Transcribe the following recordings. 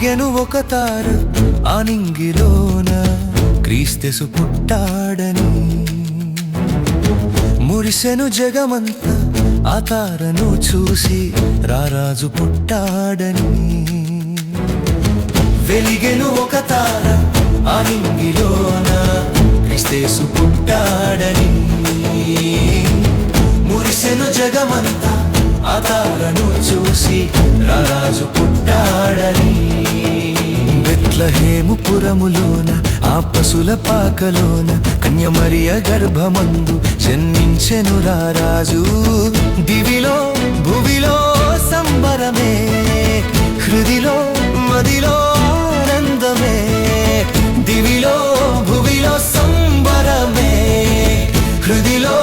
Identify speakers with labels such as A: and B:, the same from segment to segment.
A: వెలిగెను ఒక తార ఆ నింగిలోన క్రీస్తు పుట్టాడని. మురిసెను జగమంతా ఆ తారను చూసి రారాజు పుట్టాడని. వెలిగెను ఒక తార ఆ నింగిలోన క్రీస్తు పుట్టాడని. మురిసెను జగమంతా ఆ తారను చూసి రారాజు పుట్టాడని. బెత్లెహేము పురములోన ఆ పశుల పాకలోన కన్యమరియ గర్భమందు జన్మించెను రారాజు. దివిలో భువిలో సంబరమే, హృదిలో మదిలో ఆనందమే. దివిలో భువిలో సంబరమే, హృదిలో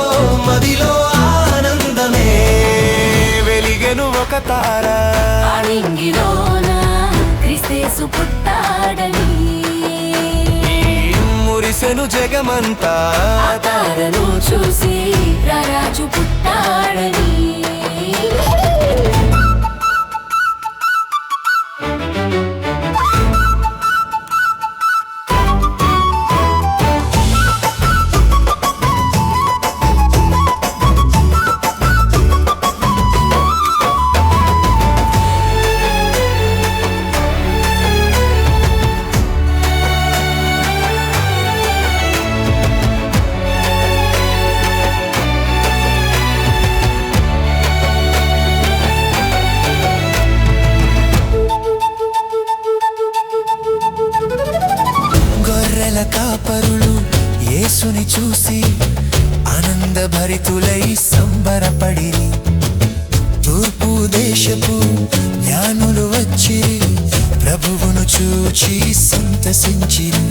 A: మదిలో ఆనందమే. వెలిగెను ఒక తార
B: ఆ నింగిలోన క్రీస్తు పుట్టాడని.
A: మురిసెను జగమంతా
B: ఆ తారను చూసి రారాజు పుట్టాడని.
A: కాపరులు యేసుని చూసి ఆనందభరితులై సంబరపడిరి. తూర్పు దేశపు జ్ఞానులు వచ్చి ప్రభువును చూచి సంతసించిరి.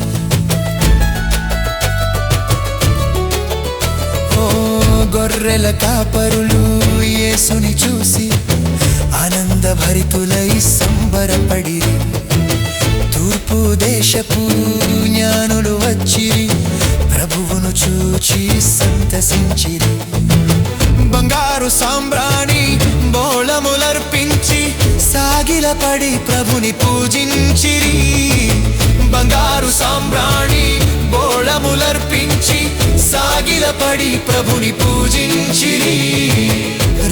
A: ఓ గొర్రెల కాపరులు యేసుని చూసి ఆనందభరితులై సంబరపడిరి. తూర్పు దేశపు జ్ఞానులు వచ్చిరి ప్రభువును చూచి సంతసించిరి. బంగారు సాంబ్రాణి బోళములర్పించి సాగిలపడి ప్రభుని పూజించిరి. బంగారు సాంబ్రాణి బోళములర్పించి సాగిలపడి ప్రభుని పూజించిరి.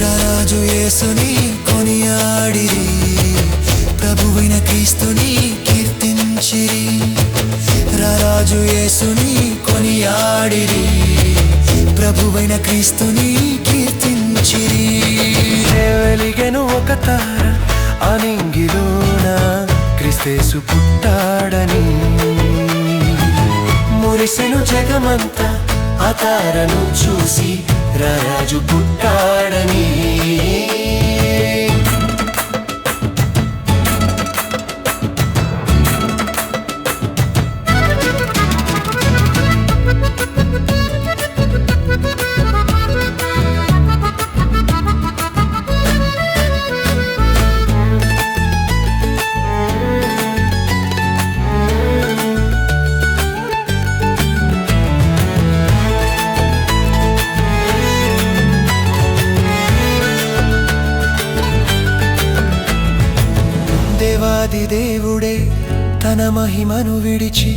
A: రారాజు యేసుని కొనియాడిరి, ప్రభువైన క్రీస్తుని కీర్తించిరి. రారాజు యేసుని కొనియాడిరి, ప్రభువైన క్రీస్తుని కీర్తించిరి. వెలిగెను ఒక తార ఆ నింగిలోన క్రీస్తు పుట్టాడని. మురిసెను జగమంతా ఆ తారను చూసి రారాజు పుట్టాడని. దేవాది దేవుడే తన మహిమను విడిచి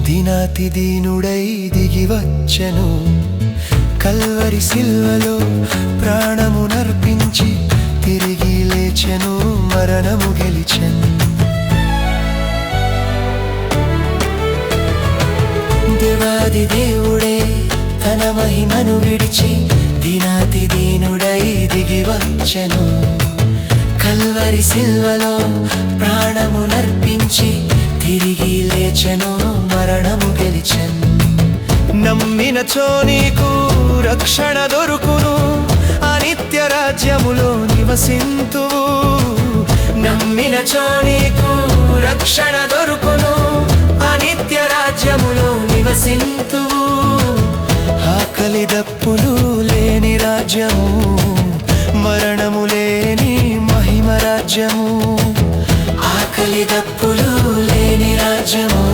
A: దీనాతి దీనుడై దిగి వచ్చెను. కల్వరి సిల్వలో ప్రాణమునర్పించి తిరిగి లేచెను, మరణము గెలిచెను. దేవాది దేవుడే తన మహిమను విడిచి దీనాతి దీనుడై దిగి వచ్చెను. కల్వరి సిల్వలో ప్రాణమునర్పించి తిరిగి లేచెను, మరణము గెలిచెను. నమ్మినచో నీకు రక్షణ దొరుకును, అనిత్య రాజ్యములో నివసింతువు. నమ్మినచో నీకు రక్షణ దొరుకును, అనిత్య రాజ్యములో నివసింతువు. ఆకలి దప్పులు లేని రాజ్యము, మరణము లేని మహిమ రాజ్యము. ఆకలి దప్పులు లేని రాజ్యము,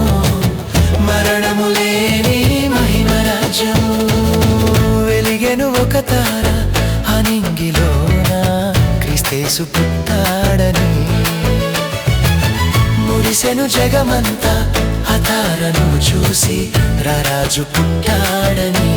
A: మరణము లేని మహిమ రాజ్యము. వెలిగెను ఒక తార ఆ నింగిలోన క్రీస్తు పుట్టాడని. మురిసెను జగమంతా ఆ తారను చూసి రారాజు పుట్టాడని.